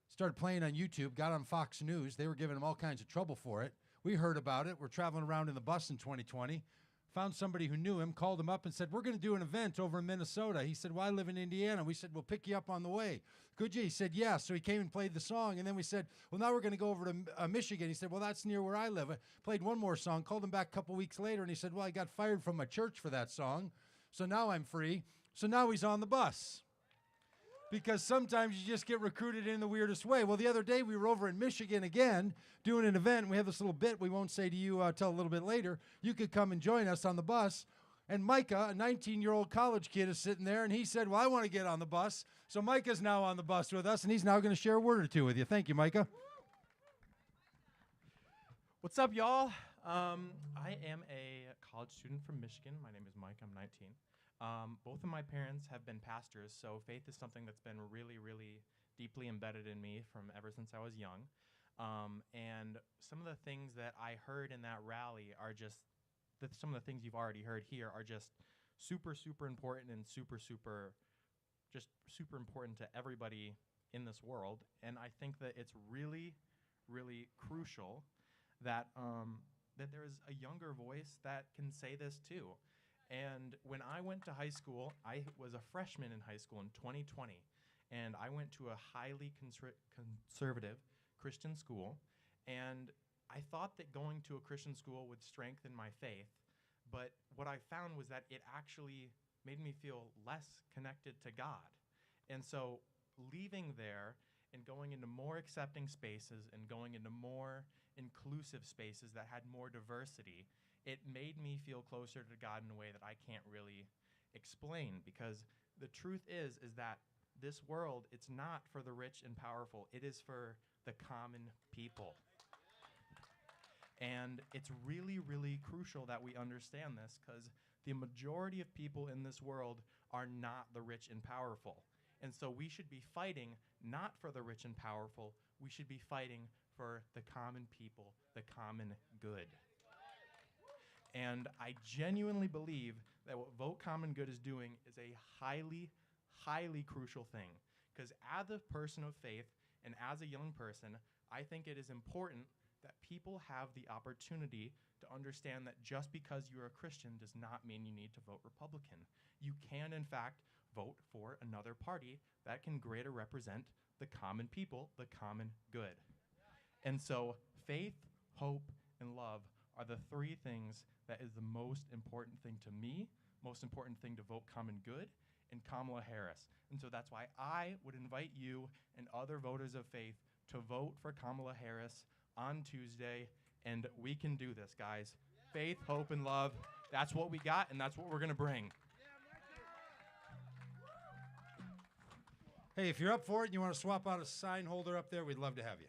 Speaker 3: Started playing on YouTube, got on Fox News. They were giving him all kinds of trouble for it. We heard about it. We're traveling around in the bus in 2020. Found somebody who knew him, called him up and said, we're going to do an event over in Minnesota. He said, well, I live in Indiana. We said, we'll pick you up on the way. Could you? He said, yeah. So he came and played the song. And then we said, well, now we're going to go over to Michigan. He said, well, that's near where I live. I played one more song, called him back a couple weeks later, and he said, well, I got fired from my church for that song. So now I'm free. So now he's on the bus. because sometimes you just get recruited in the weirdest way. Well, the other day we were over in Michigan again doing an event. We have this little bit we won't say to you till a little bit later. You could come and join us on the bus. And Micah, a 19-year-old college kid, is sitting there, and he said, well, I want to get on the bus. So Micah's now on the bus with us, and he's now going to share a word or two with you. Thank you, Micah.
Speaker 11: What's up, y'all? I am a college student from Michigan. My name is Mike. I'm 19. Both of my parents have been pastors, so faith is something that's been really, really deeply embedded in me from ever since I was young. And some of the things that I heard in that rally are just, some of the things you've already heard here are just super, super important and super important to everybody in this world. And I think that it's really, really crucial that that there is a younger voice that can say this too. And when I went to high school, I was a freshman in high school in 2020, and I went to a highly conservative Christian school, and I thought that going to a Christian school would strengthen my faith, but what I found was that it actually made me feel less connected to God. And so leaving there and going into more accepting spaces and going into more inclusive spaces that had more diversity, it made me feel closer to God in a way that I can't really explain, because the truth is that this world, it's not for the rich and powerful. It is for the common people. And it's really, really crucial that we understand this, because the majority of people in this world are not the rich and powerful. And so we should be fighting not for the rich and powerful, we should be fighting for the common people, the common good. And I genuinely believe that what Vote Common Good is doing is a highly, highly crucial thing. Because as a person of faith and as a young person, I think it is important that people have the opportunity to understand that just because you're a Christian does not mean you need to vote Republican. You can, in fact, vote for another party that can greater represent the common people, the common good. And so faith, hope, and love are the three things that is the most important thing to me, most important thing to Vote Common Good, and Kamala Harris. And so that's why I would invite you and other voters of faith to vote for Kamala Harris on Tuesday, and we can do this, guys. Faith, hope, and love, that's what we got, and that's what we're going to bring.
Speaker 3: Hey, if you're up for it and you want to swap out a sign holder up there, we'd love to have you.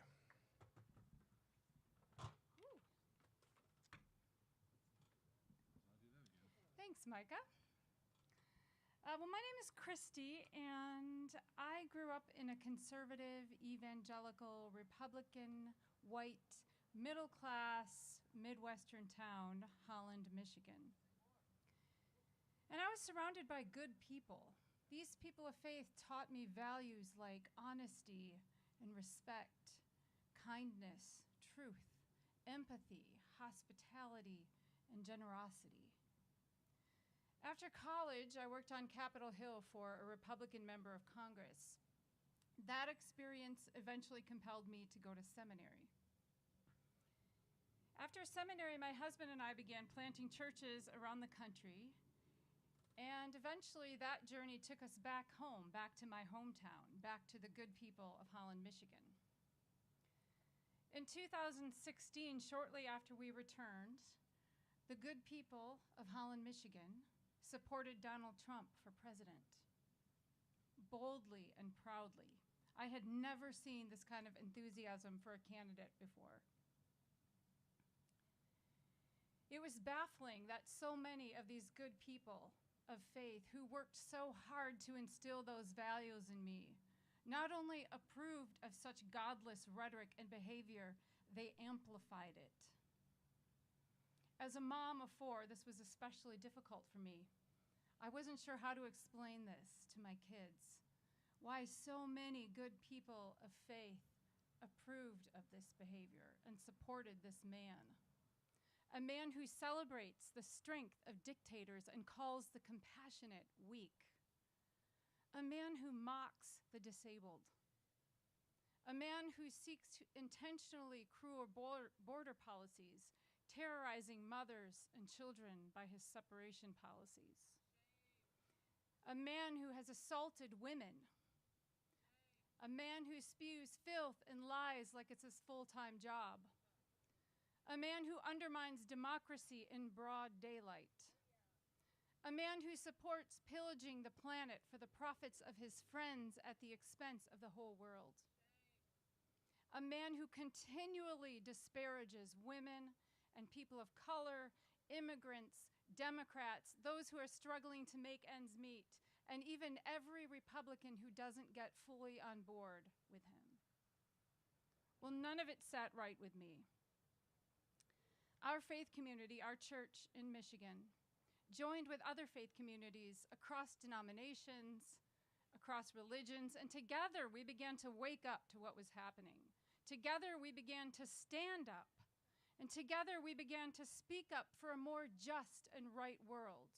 Speaker 12: Thanks, Micah. Well, my name is Christy, and I grew up in a conservative, evangelical, Republican, white, middle-class, Midwestern town, Holland, Michigan. And I was surrounded by good people. These people of faith taught me values like honesty and respect, kindness, truth, empathy, hospitality, and generosity. After college, I worked on Capitol Hill for a Republican member of Congress. That experience eventually compelled me to go to seminary. After seminary, my husband and I began planting churches around the country, and eventually that journey took us back home, back to my hometown, back to the good people of Holland, Michigan. In 2016, shortly after we returned, the good people of Holland, Michigan supported Donald Trump for president, boldly and proudly. I had never seen this kind of enthusiasm for a candidate before. It was baffling that so many of these good people of faith who worked so hard to instill those values in me not only approved of such godless rhetoric and behavior, they amplified it. As a mom of 4, this was especially difficult for me. I wasn't sure how to explain this to my kids. Why so many good people of faith approved of this behavior and supported this man. A man who celebrates the strength of dictators and calls the compassionate weak. A man who mocks the disabled. A man who seeks intentionally cruel border policies, terrorizing mothers and children by his separation policies. A man who has assaulted women a man who spews filth and lies like it's his full-time job, a man who undermines democracy in broad daylight, a man who supports pillaging the planet for the profits of his friends at the expense of the whole world, a man who continually disparages women and people of color, immigrants, Democrats, those who are struggling to make ends meet, and even every Republican who doesn't get fully on board with him. Well, none of it sat right with me. Our faith community, our church in Michigan, joined with other faith communities across denominations, across religions, and together we began to wake up to what was happening. Together we began to stand up, and together we began to speak up for a more just and right world.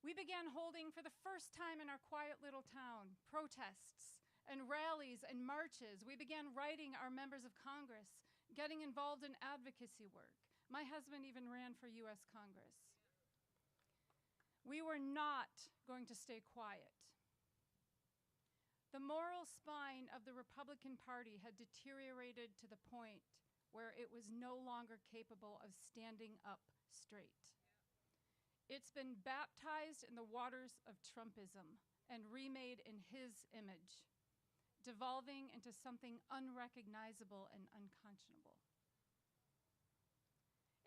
Speaker 12: We began holding, for the first time in our quiet little town, protests and rallies and marches. We began writing our members of Congress, getting involved in advocacy work. My husband even ran for U.S. Congress. We were not going to stay quiet. The moral spine of the Republican Party had deteriorated to the point where it was no longer capable of standing up straight. It's been baptized in the waters of Trumpism and remade in his image, devolving into something unrecognizable and unconscionable.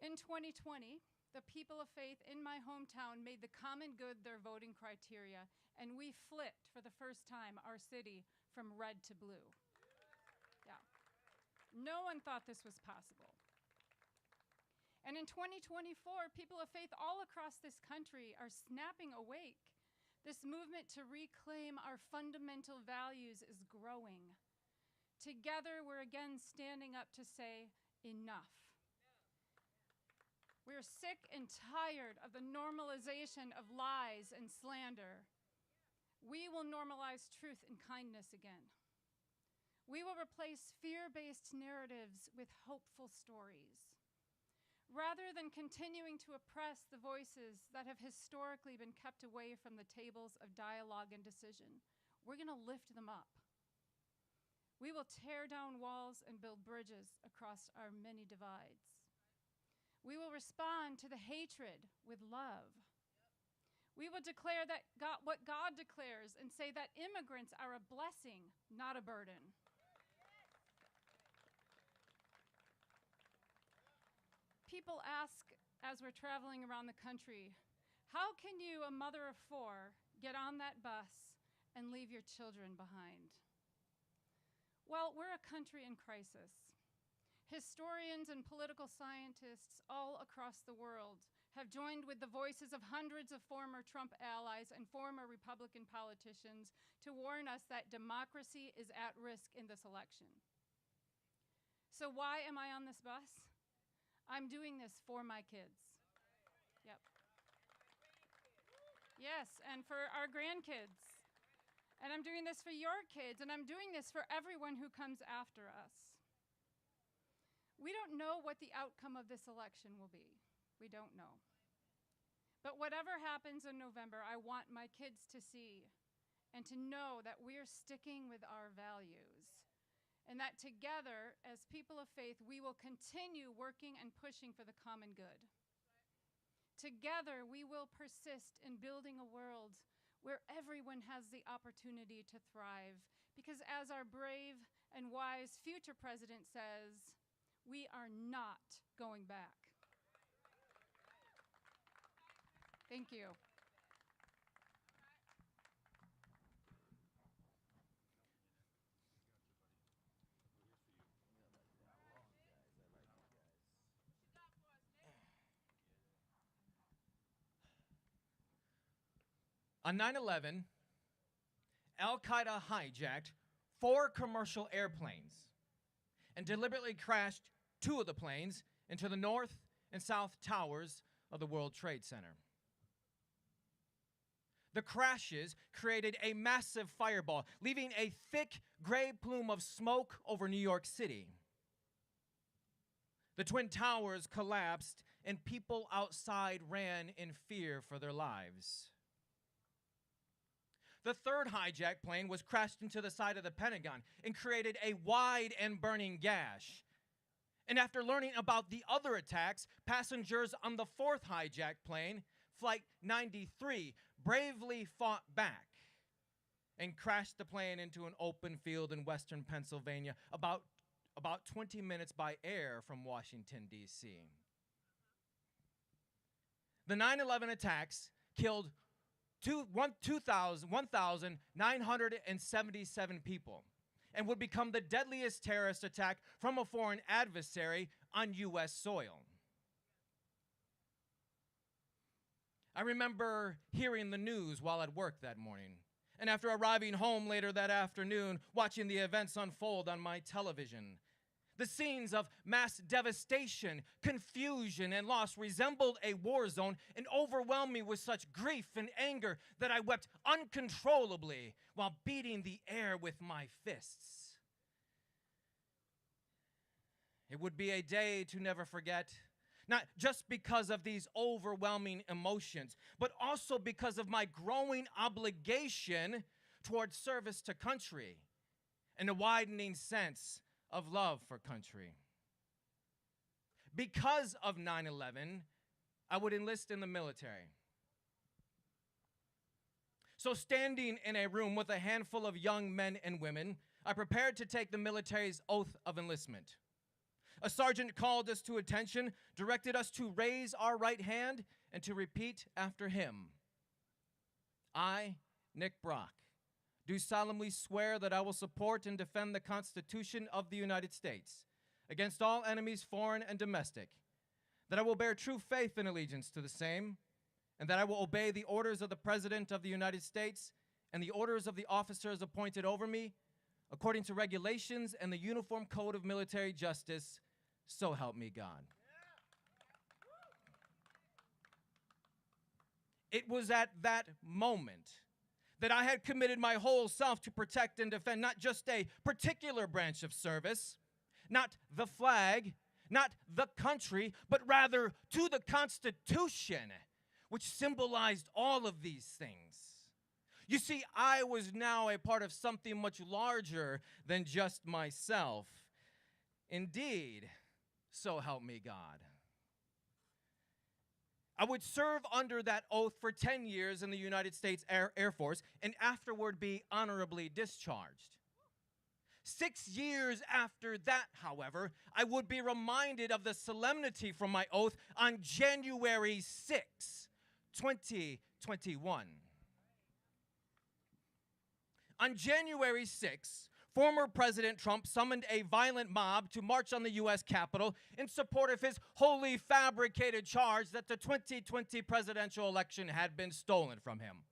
Speaker 12: In 2020, the people of faith in my hometown made the common good their voting criteria, and we flipped for the first time our city from red to blue. Yeah. No one thought this was possible. And in 2024, people of faith all across this country are snapping awake. This movement to reclaim our fundamental values is growing. Together, we're again standing up to say, enough. We're sick and tired of the normalization of lies and slander. We will normalize truth and kindness again. We will replace fear-based narratives with hopeful stories. Rather than continuing to oppress the voices that have historically been kept away from the tables of dialogue and decision, we're going to lift them up. We will tear down walls and build bridges across our many divides. We will respond to the hatred with love. We will declare that what God declares and say that immigrants are a blessing, not a burden. People ask, as we're traveling around the country, how can you, a mother of 4, get on that bus and leave your children behind? Well, we're a country in crisis. Historians and political scientists all across the world have joined with the voices of hundreds of former Trump allies and former Republican politicians to warn us that democracy is at risk in this election. So why am I on this bus? I'm doing this for my kids. Yep. Yes, and for our grandkids. And I'm doing this for your kids, and I'm doing this for everyone who comes after us. We don't know what the outcome of this election will be. We don't know. But whatever happens in November, I want my kids to see and to know that we're sticking with our values. And that together, as people of faith, we will continue working and pushing for the common good. Together, we will persist in building a world where everyone has the opportunity to thrive. Because as our brave and wise future president says, we are not going back. Thank you.
Speaker 13: On 9/11, Al-Qaeda hijacked 4 commercial airplanes and deliberately crashed 2 of the planes into the north and south towers of the World Trade Center. The crashes created a massive fireball, leaving a thick gray plume of smoke over New York City. The Twin Towers collapsed, and people outside ran in fear for their lives. The third hijacked plane was crashed into the side of the Pentagon and created a wide and burning gash. And after learning about the other attacks, passengers on the fourth hijacked plane, Flight 93, bravely fought back and crashed the plane into an open field in western Pennsylvania, about 20 minutes by air from Washington, D.C. The 9/11 attacks killed 1,977 people and would become the deadliest terrorist attack from a foreign adversary on U.S. soil. I remember hearing the news while at work that morning, and after arriving home later that afternoon, watching the events unfold on my television. The scenes of mass devastation, confusion, and loss resembled a war zone and overwhelmed me with such grief and anger that I wept uncontrollably while beating the air with my fists. It would be a day to never forget, not just because of these overwhelming emotions, but also because of my growing obligation towards service to country and a widening sense of love for country. Because of 9/11, I would enlist in the military. So standing in a room with a handful of young men and women, I prepared to take the military's oath of enlistment. A sergeant called us to attention, directed us to raise our right hand and to repeat after him. I, Nick Brock, do solemnly swear that I will support and defend the Constitution of the United States against all enemies, foreign and domestic, that I will bear true faith and allegiance to the same, and that I will obey the orders of the President of the United States and the orders of the officers appointed over me, according to regulations and the Uniform Code of Military Justice, so help me God. It was at that moment that I had committed my whole self to protect and defend not just a particular branch of service, not the flag, not the country, but rather to the Constitution, which symbolized all of these things. You see, I was now a part of something much larger than just myself. Indeed, so help me God. I would serve under that oath for 10 years in the United States Air Force and afterward be honorably discharged. 6 years after that, however, I would be reminded of the solemnity from my oath on January 6, 2021. On January 6, former President Trump summoned a violent mob to march on the U.S. Capitol in support of his wholly fabricated charge that the 2020 presidential election had been stolen from him.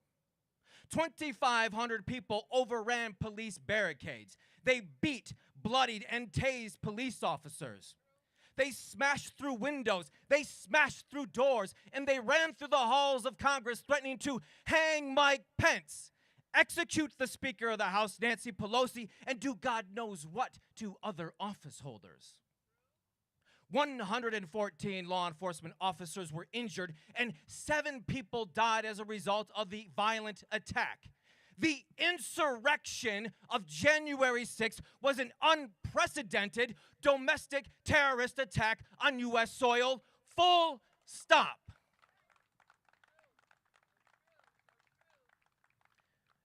Speaker 13: 2,500 people overran police barricades. They beat, bloodied, and tased police officers. They smashed through windows, they smashed through doors, and they ran through the halls of Congress threatening to hang Mike Pence, execute the Speaker of the House, Nancy Pelosi, and do God knows what to other office holders. 114 law enforcement officers were injured, and 7 people died as a result of the violent attack. The insurrection of January 6th was an unprecedented domestic terrorist attack on U.S. soil, full stop.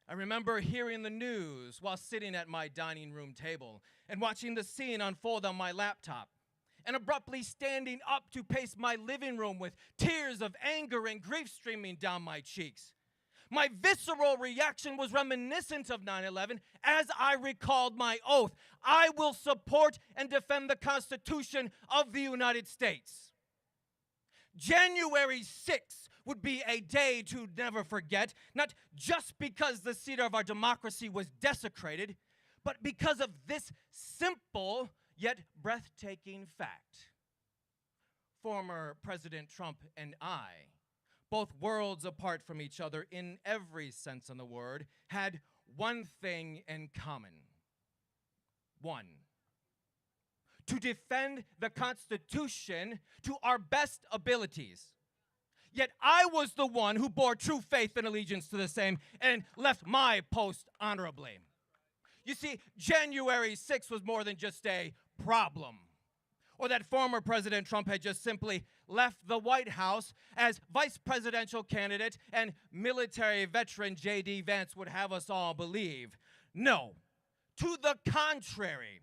Speaker 13: I remember hearing the news while sitting at my dining room table and watching the scene unfold on my laptop, and abruptly standing up to pace my living room with tears of anger and grief streaming down my cheeks. My visceral reaction was reminiscent of 9/11 as I recalled my oath. I will support and defend the Constitution of the United States. January 6th would be a day to never forget, not just because the seat of our democracy was desecrated, but because of this simple yet breathtaking fact. Former President Trump and I, both worlds apart from each other in every sense of the word, had one thing in common. One, to defend the Constitution to our best abilities. Yet I was the one who bore true faith and allegiance to the same and left my post honorably. You see, January 6th was more than just a problem, or that former President Trump had just simply left the White House as vice presidential candidate and military veteran J.D. Vance would have us all believe. No, to the contrary.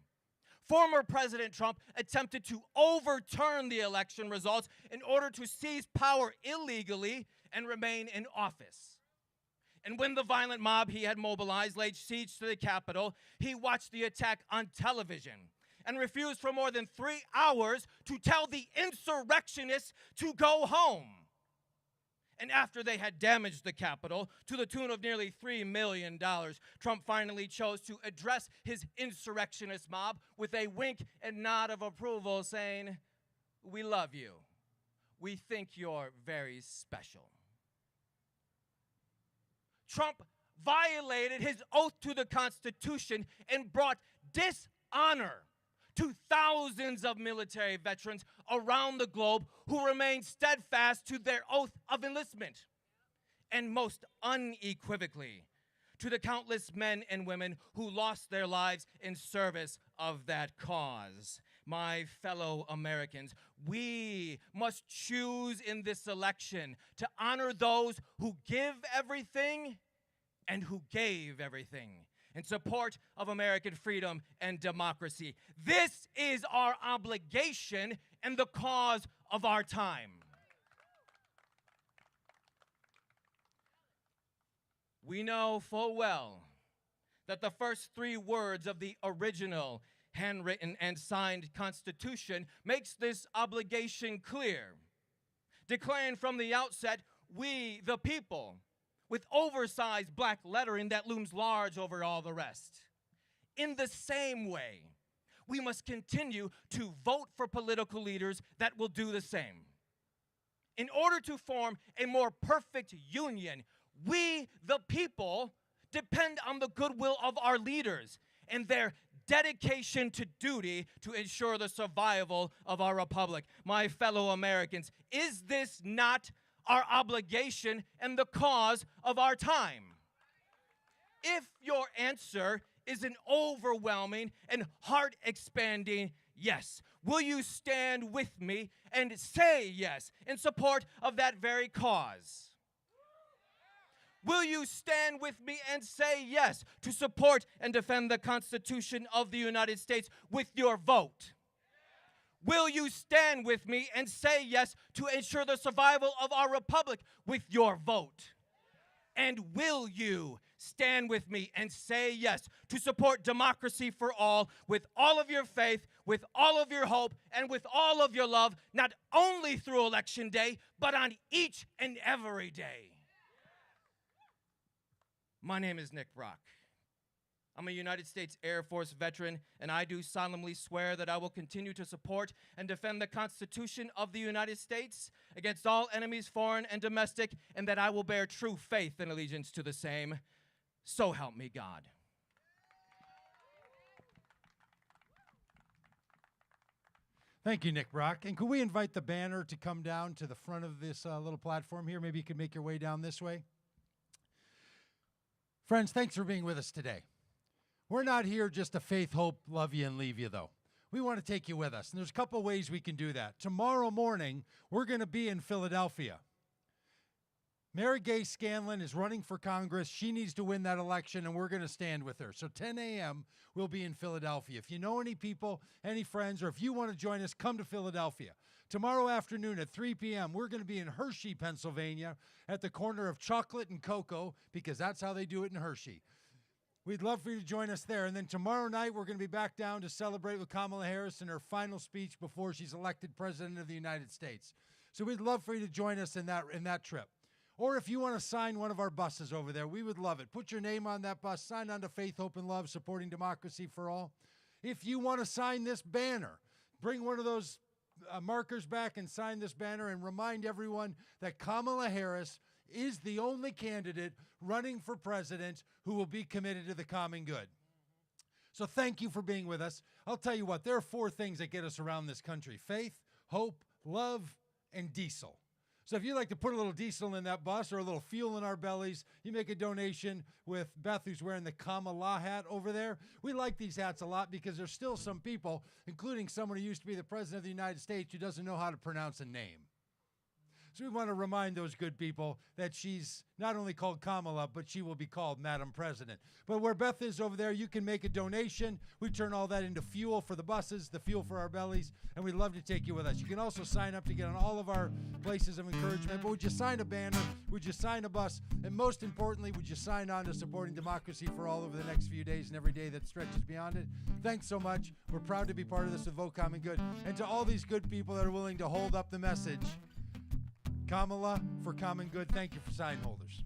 Speaker 13: Former President Trump attempted to overturn the election results in order to seize power illegally and remain in office. And when the violent mob he had mobilized laid siege to the Capitol, he watched the attack on television and refused for more than 3 hours to tell the insurrectionists to go home. And after they had damaged the Capitol to the tune of nearly $3 million, Trump finally chose to address his insurrectionist mob with a wink and nod of approval, saying, "We love you. We think you're very special." Trump violated his oath to the Constitution and brought dishonor to thousands of military veterans around the globe who remain steadfast to their oath of enlistment. And most unequivocally, to the countless men and women who lost their lives in service of that cause. My fellow Americans, we must choose in this election to honor those who give everything and who gave everything in support of American freedom and democracy. This is our obligation and the cause of our time. We know full well that the first 3 words of the original handwritten and signed Constitution makes this obligation clear, declaring from the outset, "We the people," with oversized black lettering that looms large over all the rest. In the same way, we must continue to vote for political leaders that will do the same. In order to form a more perfect union, we, the people, depend on the goodwill of our leaders and their dedication to duty to ensure the survival of our republic. My fellow Americans, is this not our obligation and the cause of our time? If your answer is an overwhelming and heart-expanding yes, will you stand with me and say yes in support of that very cause? Will you stand with me and say yes to support and defend the Constitution of the United States with your vote? Will you stand with me and say yes to ensure the survival of our republic with your vote? And will you stand with me and say yes to support democracy for all with all of your faith, with all of your hope, and with all of your love, not only through Election Day, but on each and every day? My name is Nick Brock. I'm a United States Air Force veteran, and I do solemnly swear that I will continue to support and defend the Constitution of the United States against all enemies, foreign and domestic, and that I will bear true faith and allegiance to the same. So help me God.
Speaker 3: Thank you, Nick Brock. And could we invite the banner to come down to the front of this little platform here? Maybe you could make your way down this way. Friends, thanks for being with us today. We're not here just to faith, hope, love you, and leave you, though. We want to take you with us, and there's a couple ways we can do that. Tomorrow morning, we're going to be in Philadelphia. Mary Gay Scanlon is running for Congress. She needs to win that election, and we're going to stand with her. So 10 a.m., we'll be in Philadelphia. If you know any people, any friends, or if you want to join us, come to Philadelphia. Tomorrow afternoon at 3 p.m., we're going to be in Hershey, Pennsylvania, at the corner of Chocolate and Cocoa, because that's how they do it in Hershey. We'd love for you to join us there. And then tomorrow night, we're going to be back down to celebrate with Kamala Harris in her final speech before she's elected President of the United States. So we'd love for you to join us in that trip. Or if you want to sign one of our buses over there, we would love it. Put your name on that bus. Sign on to Faith, Hope, and Love, supporting democracy for all. If you want to sign this banner, bring one of those markers back and sign this banner and remind everyone that Kamala Harris is the only candidate running for president who will be committed to the common good. So thank you for being with us. I'll tell you what, there are 4 things that get us around this country: faith, hope, love, and diesel. So if you'd like to put a little diesel in that bus or a little fuel in our bellies, you make a donation with Beth, who's wearing the Kamala hat over there. We like these hats a lot because there's still some people, including someone who used to be the President of the United States, who doesn't know how to pronounce a name. So we want to remind those good people that she's not only called Kamala, but she will be called Madam President. But where Beth is over there, you can make a donation. We turn all that into fuel for the buses, the fuel for our bellies, and we'd love to take you with us. You can also sign up to get on all of our places of encouragement. But would you sign a banner? Would you sign a bus? And most importantly, would you sign on to supporting democracy for all over the next few days and every day that stretches beyond it? Thanks so much. We're proud to be part of this with Vote Common Good. And to all these good people that are willing to hold up the message, Kamala for common good, thank you for sign holders.